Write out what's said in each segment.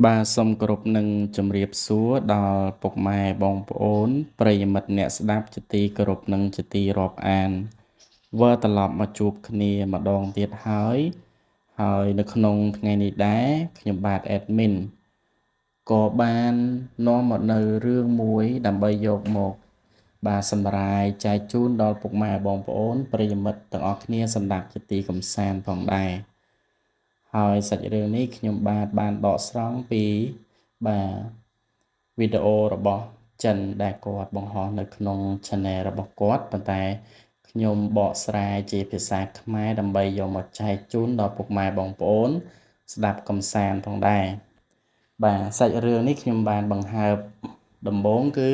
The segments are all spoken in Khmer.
បាទសូមគោរពនឹងជម្រាបសួរដល់ពុកម៉ែបងប្អូនប្រិយមិត្តអ្នកស្ដាប់ជាទីគោរពនិងជាទីរាប់អានវិលត្រឡប់មកជួបគ្នាម្ដងទៀតហើយនៅក្នុងថ្ងៃនេះដែរខ្ញុំបាទ admin ក៏បាននាំមកនៅរឿងមួយដើម្បីយកមកបាទសម្រាយចែកជូនដល់ពុកម៉ែបងប្អូនប្រិយមិត្តទាំងអស់គ្នាសម្រាប់ជាទីកំសាន្តផងដែរហើយសាច់រឿងនេះខ្ញុំបានដកស្រង់ពីបាទវីដេអូរបស់ចិនដែលគាត់បង្ហោះនៅក្នុង channel របស់គាត់ប៉ុន្តែខ្ញុំបកស្រាយជាភាសាខ្មែរដើម្បីយកមកចែកជូនដល់ពុកម៉ែបងប្អូនស្ដាប់កំសាន្តផងដែរបាទសាច់រឿងនេះខ្ញុំបានបង្ហើបដំបូងគឺ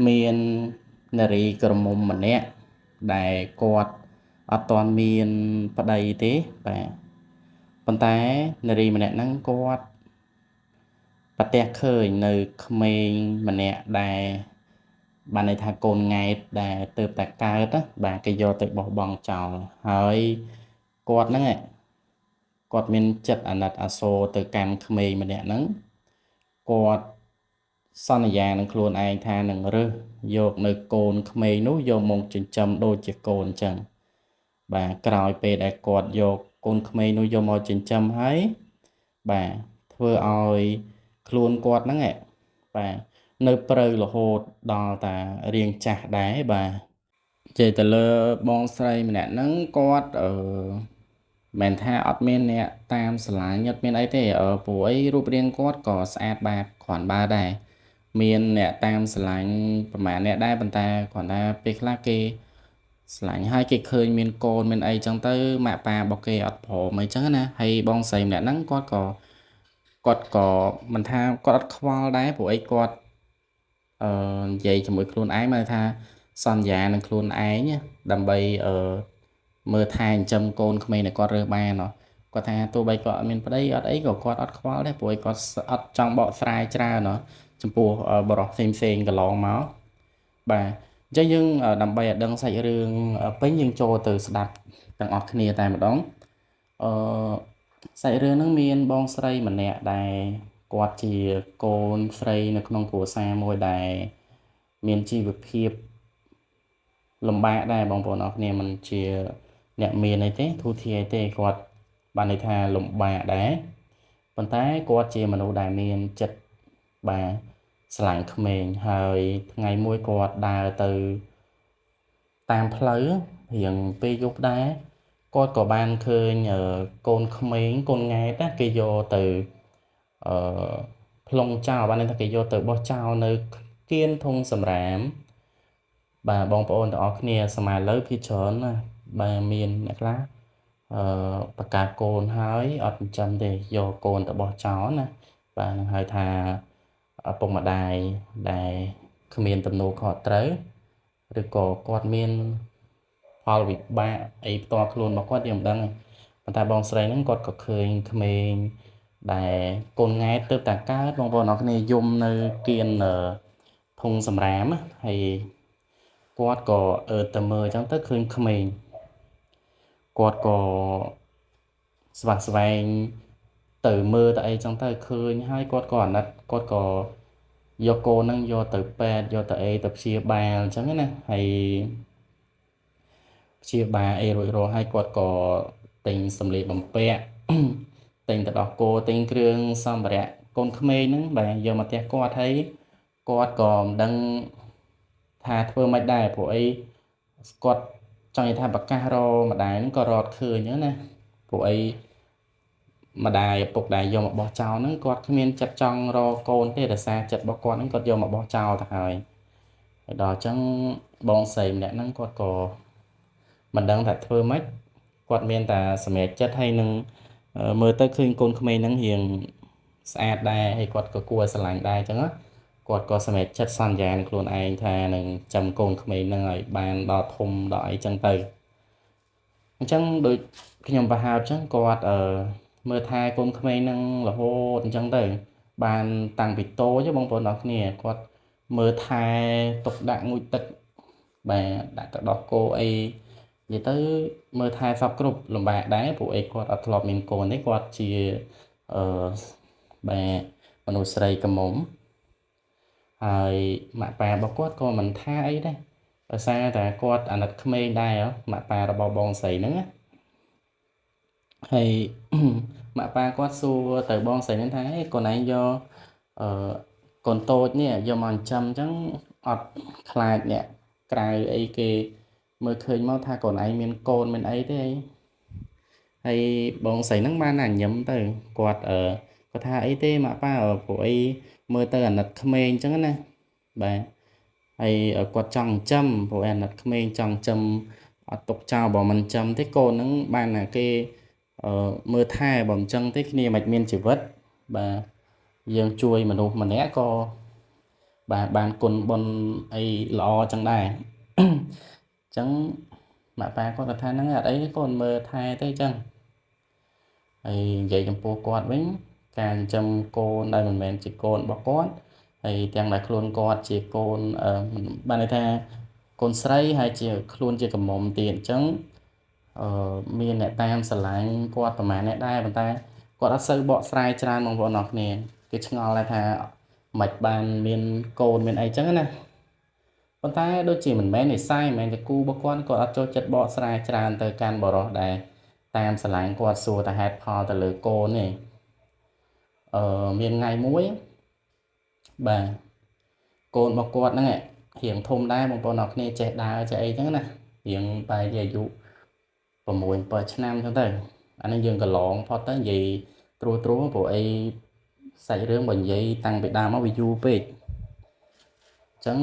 មាននារីក្រមុំម្នាក់ដែលគាត់អត់ទាន់មានប្តីទេបាទប៉ុន្តែនារីម្នាក់ហ្នឹងគាត់ប្រទះឃើញនៅក្មេងម្នាក់ដែលបានន័យថាកូនង៉ែតដែលទើបតែកើតណាបាទគេយកទៅបោះបង់ចោលហើយគាត់ហ្នឹងគាត់មានចិត្តអាណិតអាសូរទៅកាន់ក្មេងម្នាក់ហ្នឹងគាត់សន្យានឹងខ្លួនឯងថានឹងរើសយកនៅកូនក្មេងនោះយកមកចិញ្ចឹមដូចជាកូនអញ្ចឹងបាទក្រោយពេលដែលគាត់យកកូនក្មេងនោះយកមកចិញ្ចឹមហើយបាទធ្វើឲ្យខ្លួនគាត់ហ្នឹងបាទនៅព្រៅរហូតដល់តារៀងចាស់ដែរបាទនិយាយទៅលើបងស្រីម្នាក់ហ្នឹងគាត់មិនថាអត់មានអ្នកតាមស្រឡាញ់អត់មានអីទេព្រោះអីរូបរាងគាត់ក៏ស្អាតបាតគ្រាន់បើដែរមានអ្នកតាមស្រឡាញ់ប្រហែលអ្នកដែរប៉ុន្តែគ្រាន់តែពេលខ្លះគេស្រឡាញ់ហើយគេឃើញមានកូនមានអីចឹងទៅម៉ាក់ប៉ារបស់គេអត់ព្រមអីចឹងណាហើយបងស្រីម្នាក់ហ្នឹងគាត់ក៏មិនថាគាត់អត់ខ្វល់ដែរព្រោះអីគាត់និយាយជាមួយខ្លួនឯងមកថាសន្យានឹងខ្លួនឯងដើម្បីមើលថែចិញ្ចឹមកូនក្មេងដែលគាត់រើសបានគាត់ថាទោះបីគាត់អត់មានប្តីអត់អីក៏គាត់អត់ខ្វល់ដែរព្រោះគាត់អត់ចង់បកស្រាយច្រើនចំពោះបរិសុទ្ធផ្សេងកន្លងមកបាទអញ្ចឹងយើងដើម្បីឲ្យដឹងសាច់រឿងពេញយើងចូលទៅស្ដាប់ទាំងអស់គ្នាតែម្ដងអឺសាច់រឿងហ្នឹងមានបងស្រីម្នាក់ដែលគាត់ជាកូនស្រីនៅក្នុងគ្រួសារមួយដែលមានជីវភាពលំបាកដែរបងប្អូនអរគ្នាមិនជាអ្នកមានអីទេធូរធារអីទេគាត់បានន័យថាលំបាកដែរប៉ុន្តែគាត់ជាមនុស្សដែលមានចិត្តបាទស្រឡាញ់ក្មេងហើយថ្ងៃមួយគាត់ដើរទៅតាមផ្លូវរៀងពេលយប់ដែរគាត់ក៏បានឃើញកូនក្មេងកូនង៉ែតគេយកទៅអឺផ្លុំចោលបានន័យថាគេយកទៅបោះចោលនៅគៀនធុងសំរាមបាទបងប្អូនទាំងអស់គ្នាសម័យឥឡូវភាគច្រើនណាបាទមានអ្នកខ្លះបកាកូនហើយអត់ចិញ្ចឹមទេយកកូនទៅបោះចោលណាបាទនឹងហៅថាឪពុកម្ដាយដែលគ្មានទំនួលខុសត្រូវឬក៏គាត់មានផលវិបាកអីផ្ទាល់ខ្លួនរបស់គាត់យើងមិនដឹងទេប៉ុន្តែបងស្រីហ្នឹងគាត់ក៏ឃើញក្មេងដែលកូនង៉ែតទើបតែកើតបងប្អូនអរគ្នាយំនៅគៀនធុងសំរាមហើយគាត់ក៏ទៅមើលអញ្ចឹងទៅឃើញក្មេងគាត់ក៏ស្វះស្វែងទៅមើលទៅអីចឹងទៅឃើញហើយគាត់ក៏អាណិតគាត់ក៏យកកូនហ្នឹងយកទៅពេទ្យយកទៅអីទៅព្យាបាលអញ្ចឹងណាហើយព្យាបាលអីរួចរាល់ហើយគាត់ក៏ទិញសម្លៀកបំពាក់ទិញទៅដោះគោទិញគ្រឿងសម្ភារៈកូនក្មេងហ្នឹងបាទយកមកផ្ទះគាត់ហើយគាត់ក៏មិនដឹងថាធ្វើម៉េចដែរព្រោះអីគាត់ចង់និយាយថាប្រកាសរកម្ដាយហ្នឹងក៏រត់ឃើញហ្នឹងណាព្រោះអីម្ដាយឪពុកដែលយកមកបោះចោលហ្នឹងគាត់គ្មានចិត្តចង់រកកូនទេដោយសារចិត្តរបស់គាត់ហ្នឹងគាត់យកមកបោះចោលទៅហើយដល់អញ្ចឹងបងស្រីម្នាក់ហ្នឹងគាត់ក៏មិនដឹងថាធ្វើម៉េចគាត់មានតែសម្រេចចិត្តហើយនឹងមើលទៅឃើញកូនក្មេងហ្នឹងរៀងស្អាតដែរហើយគាត់ក៏គួរឲ្យស្រឡាញ់ដែរអញ្ចឹងគាត់ក៏សម្រេចចិត្តសន្យានឹងខ្លួនឯងថានឹងចាំកូនក្មេងហ្នឹងឲ្យបានដល់ធំដល់អីចឹងទៅអញ្ចឹងដូចខ្ញុំបង្ហើបអញ្ចឹងគាត់មើលថែកូនក្មេងហ្នឹងរហូតអញ្ចឹងទៅបានតាំងពីតូចបងប្អូនអរគ្នាគាត់មើលថែទុកដាក់ងូតទឹកបាទដាក់ទៅដោះគោអីនិយាយទៅមើលថែសពគ្រប់លំបាកដែរព្រោះអីគាត់អត់ធ្លាប់មានកូនទេគាត់ជា អឺបាទមនុស្សស្រីកំមុំហើយម៉ាក់ប៉ារបស់គាត់ក៏មិនថាអីដែរដោយសារតែគាត់អាណិតក្មេងដែរម៉ាក់ប៉ារបស់បងស្រីហ្នឹងណាហើយ ម៉ាក់ប៉ាគាត់សួរទៅបងស្រីហ្នឹងថាកូនឯងយកអឺកូនតូចនេះយកមកចិញ្ចឹមអញ្ចឹងអត់ខ្លាចអ្នកក្រៅអីគេមើលឃើញមកថាកូនឯងមានកូនមានអីទេហើយបងស្រីហ្នឹងបានណាញឹមទៅគាត់គាត់ថាអីទេម៉ាក់ប៉ាព្រោះអីមើលទៅអាណិតក្មេងអញ្ចឹងណាបាទហើយគាត់ចង់ចិញ្ចឹមព្រោះអាណិតក្មេងចង់ចិញ្ចឹមអត់ទុកចោលបើមិនចិញ្ចឹមទេកូនហ្នឹងបានណាគេមើលថែបើមិនចឹងទេគ្នាមិនមានជីវិតបាទយើងជួយមនុស្សម្នាក់ក៏បាទបានគុណបុណ្យអីល្អចឹងដែរអញ្ចឹងម៉ាក់ប៉ាគាត់ថាហ្នឹងអត់អីទេកូនមើលថែទេចឹងហើយនិយាយចំពោះគាត់វិញការចិញ្ចឹមកូនដែលមិនមែនជាកូនរបស់គាត់ហើយទាំងដែលខ្លួនគាត់ជាកូនបានន័យថាកូនស្រីហើយជាខ្លួនជាកំមុំទៀតអញ្ចឹងមានអ្នកតាមស្រឡាញ់គាត់ប្រហែលអ្នកដែរប៉ុន្តែគាត់អត់សូវបកស្រាយច្រើនបងប្អូនអរគ្នាគេឆ្ងល់ដែរថាមិនបានមានកូនមានអីចឹងណាប៉ុន្តែដូចជាមិនមែននិស័យមិនមែនជាគូរបស់គាត់អត់ចូលចិត្តបកស្រាយច្រើនទៅកាន់បរិសដែរតាមស្រឡាញ់គាត់សួរតែហេតុផលទៅលើកូននេះមានថ្ងៃមួយបាទកូនរបស់គាត់ហ្នឹងរៀងធំដែរបងប្អូនអរគ្នាចេះដើរចេះអីចឹងណារៀងបែរជាអាយុ6 7ឆ្នាំចឹងទៅអានេះយើងកន្លងផុតទៅនិយាយត្រួសព្រោះអីសាច់រឿងបើនិយាយតាំងពីដើមមកវាយូរពេកអញ្ចឹង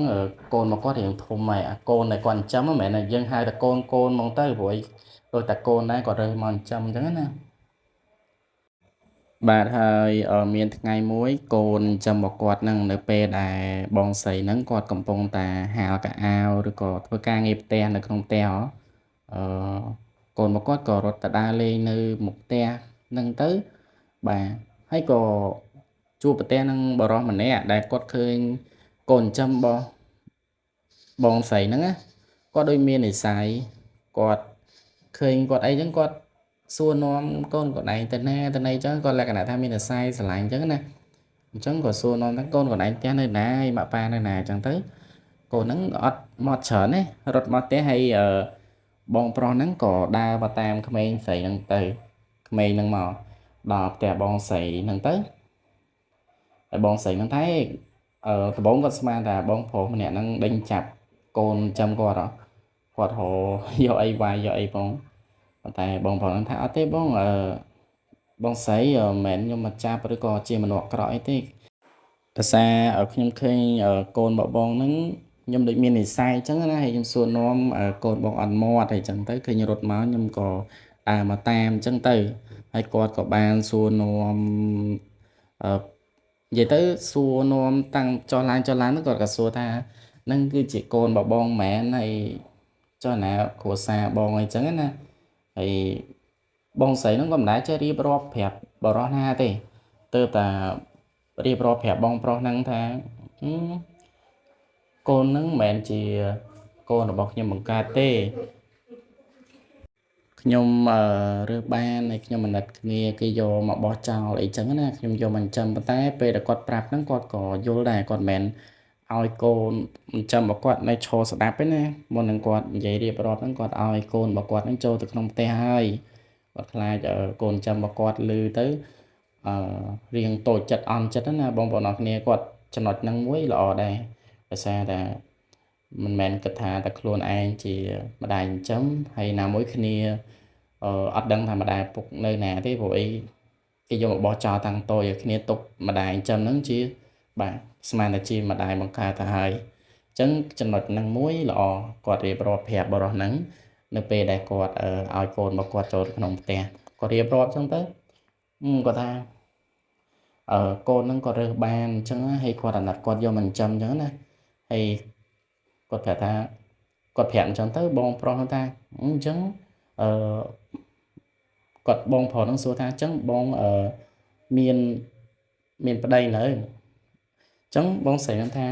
កូនរបស់គាត់រៀងធំហើយកូនដែលគាត់ចិញ្ចឹមមិនមែនថាយើងហៅតែកូនហ្មងទៅព្រោះដូចតែកូនដែរគាត់រើសមកចិញ្ចឹមអញ្ចឹងណាបាទហើយមានថ្ងៃមួយកូនចិញ្ចឹមរបស់គាត់នឹងនៅពេលដែលបងស្រីហ្នឹងគាត់កំពុងតែហាលកៅអៅឬក៏ធ្វើការងារផ្ទះនៅក្នុងផ្ទះអឺកូនរបស់គាត់ក៏រត់ទៅដើរលេងនៅមុខផ្ទះហ្នឹងទៅបាទហើយក៏ជួបប្រទះនឹងបរិសម្នាក់ដែលគាត់ឃើញកូនចិញ្ចឹមរបស់បងស្រីហ្នឹងណាគាត់ដូចមាននិស្ស័យគាត់ឃើញគាត់អីចឹងគាត់សួរនាំកូនគាត់ឯងទៅណាទៅណីចឹងគាត់លក្ខណៈថាមាននិស្ស័យស្រឡាញ់ចឹងណាអញ្ចឹងក៏សួរនាំថាកូនគាត់ឯងផ្ទះនៅណាឯម៉ាក់ប៉ានៅណាអញ្ចឹងទៅកូនហ្នឹងអត់មកច្រើនទេរត់មកផ្ទះហើយបងប្រុសហ្នឹងក៏ដើរមកតាមក្មេងស្រីហ្នឹងទៅក្មេងហ្នឹងមកដល់ផ្ទះបងស្រីហ្នឹងទៅហើយបងស្រីហ្នឹងថាដំបូងគាត់ស្មានថាបងប្រុសម្នាក់ហ្នឹងដេញចាប់កូនចាំគាត់គាត់ហៅយកអីវាយយកអីផងប៉ុន្តែបងប្រុសហ្នឹងថាអត់ទេបងស្រីមិនមែនខ្ញុំមកចាប់ឬក៏ជាមនុស្សអាក្រក់អីទេដោយសារខ្ញុំឃើញកូនបងហ្នឹងខ្ញុំដូចមាននិស្ស័យអញ្ចឹងណាហើយខ្ញុំសួរនាំកូនបងអត់មាត់អីចឹងទៅឃើញរត់មកខ្ញុំក៏ដើរមកតាមអញ្ចឹងទៅហើយគាត់ក៏បានសួរនាំនិយាយទៅសួរនាំតាំងចុះឡើងហ្នឹងគាត់ក៏សួរថានឹងគឺជាកូនបងមែនហើយចុះណាគ្រួសារបងអីចឹងណាហើយបងស្រីហ្នឹងក៏មិនដែរចេះរៀបរាប់ប្រាប់បរិសណាទេទើបតែរៀបរាប់ប្រាប់បងប្រុសហ្នឹងថាកូនហ្នឹងមិនមែនជាកូនរបស់ខ្ញុំបង្កើតទេខ្ញុំរើសបានហើយខ្ញុំអាណិតគ្នាគេយកមកបោះចោលអីចឹងណាខ្ញុំយកមកចិញ្ចឹមប៉ុន្តែពេលដែលគាត់ប្រាប់ហ្នឹងគាត់ក៏យល់ដែរគាត់មិនឲ្យកូនចិញ្ចឹមរបស់គាត់នៅឈរស្ដាប់ទេណាមុននឹងគាត់និយាយរៀបរាប់ហ្នឹងគាត់ឲ្យកូនរបស់គាត់ហ្នឹងចូលទៅក្នុងផ្ទះហើយគាត់ខ្លាចកូនចិញ្ចឹមរបស់គាត់ឮទៅរៀងតូចចិត្តអន់ចិត្តណាបងប្អូនអរគ្នាគាត់ចំណុចហ្នឹងមួយល្អដែរដោយសារតែមិនមែនគិតថាតែខ្លួនឯងជាម្ដាយចិញ្ចឹមហើយណាមួយគ្នាអត់ដឹងថាម្ដាយពុកនៅណាទេព្រោះអីគេយកមកបោះចោលតាំងតូចឲ្យគ្នាទុកម្ដាយចិញ្ចឹមហ្នឹងជាបាទស្មានតែជាម្ដាយបង្កើតទៅហើយអញ្ចឹងចំណុចហ្នឹងមួយល្អគាត់រៀបរាប់ប្រាប់បរិសហ្នឹងនៅពេលដែលគាត់ឲ្យកូនរបស់គាត់ចូលក្នុងផ្ទះគាត់រៀបរាប់អញ្ចឹងទៅគាត់ថាកូនហ្នឹងគាត់រើសបានអញ្ចឹងហើយគាត់អាណិតគាត់យកមកចិញ្ចឹមអញ្ចឹងណាហើយគាត់ប្រាប់ថាគាត់ប្រាប់អញ្ចឹងទៅបងប្រុសហ្នឹងថាអញ្ចឹងគាត់បងប្រុសហ្នឹងសួរថាអញ្ចឹងបងមានប្តីនៅអញ្ចឹងបងស្រីហ្នឹងថា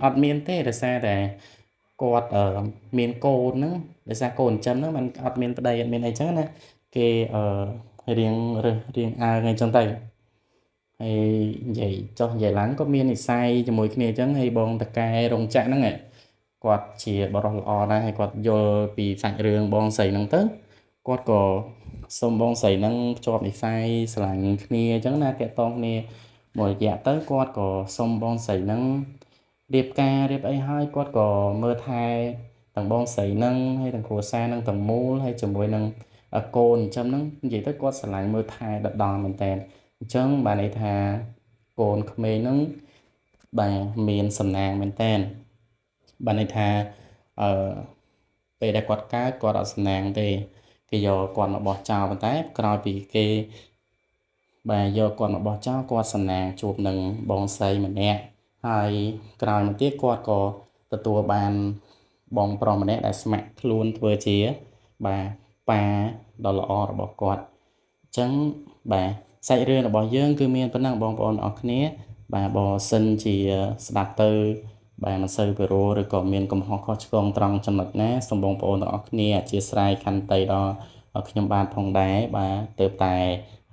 អត់មានទេដោយសារតែគាត់មានកូនហ្នឹងដោយសារកូនចិញ្ចឹមហ្នឹងมันអត់មានប្តីអត់មានអីចឹងណាគេ រៀងរើសរៀងអើងអីចឹងទៅហើយនិយាយចុះនិយាយឡើងក៏មាននិស្ស័យជាមួយគ្នាអញ្ចឹងហើយបងតកែរោងចក្រហ្នឹងគាត់ជាបរិសុទ្ធល្អដែរហើយគាត់យល់ពីសាច់រឿងបងស្រីហ្នឹងទៅគាត់ក៏សុំបងស្រីហ្នឹងភ្ជាប់និស្ស័យស្រឡាញ់គ្នាអញ្ចឹងណាតាក់ទងគ្នាមួយរយៈទៅគាត់ក៏សុំបងស្រីហ្នឹងរៀបការរៀបអីហើយគាត់ក៏មើលថែទាំងបងស្រីហ្នឹងហើយទាំងគ្រួសារហ្នឹងទាំងមូលហើយជាមួយនឹងកូនចិញ្ចឹមហ្នឹងនិយាយទៅគាត់ស្រឡាញ់មើលថែដដែលមែនតើអញ្ចឹងបានន័យថាកូនក្មេងហ្នឹងបាទមានសំណាងមែនតើបានន័យថាអឺពេលដែលគាត់កើតគាត់អត់សំណាងទេគេយកគាត់មកបោះចោលប៉ុន្តែក្រោយពីគេបាទយកគាត់មកបោះចោលគាត់សំណាងជួបនឹងបងស្រីម្នាក់ហើយក្រោយមកទៀតគាត់ក៏ទទួលបានបងប្រុសម្នាក់ដែលស្ម័គ្រខ្លួនធ្វើជាបាទប៉ាដ៏ល្អរបស់គាត់អញ្ចឹងបាទសាច់រឿងរបស់យើងគឺមានប៉ុណ្ណឹងបងប្អូនអរគ្នាបាទបើសិនជាស្ដាប់ទៅបាទមិនសូវពិរោះឬក៏មានកំហុសខុសឆ្គងត្រង់ចំណុចណាសូមបងប្អូនទាំងអស់គ្នាអធ្យាស្រ័យខន្តីដល់ខ្ញុំបាទផងដែរបាទទើបតែ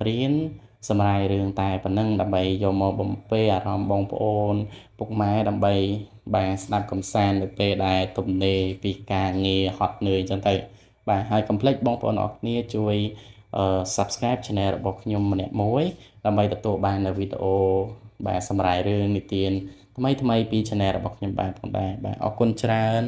រៀនសម្រាយរឿងតែប៉ុណ្ណឹងដើម្បីយកមកបំពេអារម្មណ៍បងប្អូនពុកម៉ែដើម្បីបាទស្ដាប់កំសាន្តនៅពេលដែលទំនេរពីការងារហត់នឿយអញ្ចឹងទៅបាទហើយកុំភ្លេចបងប្អូនអរគ្នាជួយ Subscribe Channel របស់ខ្ញុំម្នាក់មួយដើម្បីទទួលបាននូវវីដេអូបាទសម្រាយរឿងនិទានថ្មីពី Channel របស់ខ្ញុំបាទផងដែរបាទអរគុណច្រើន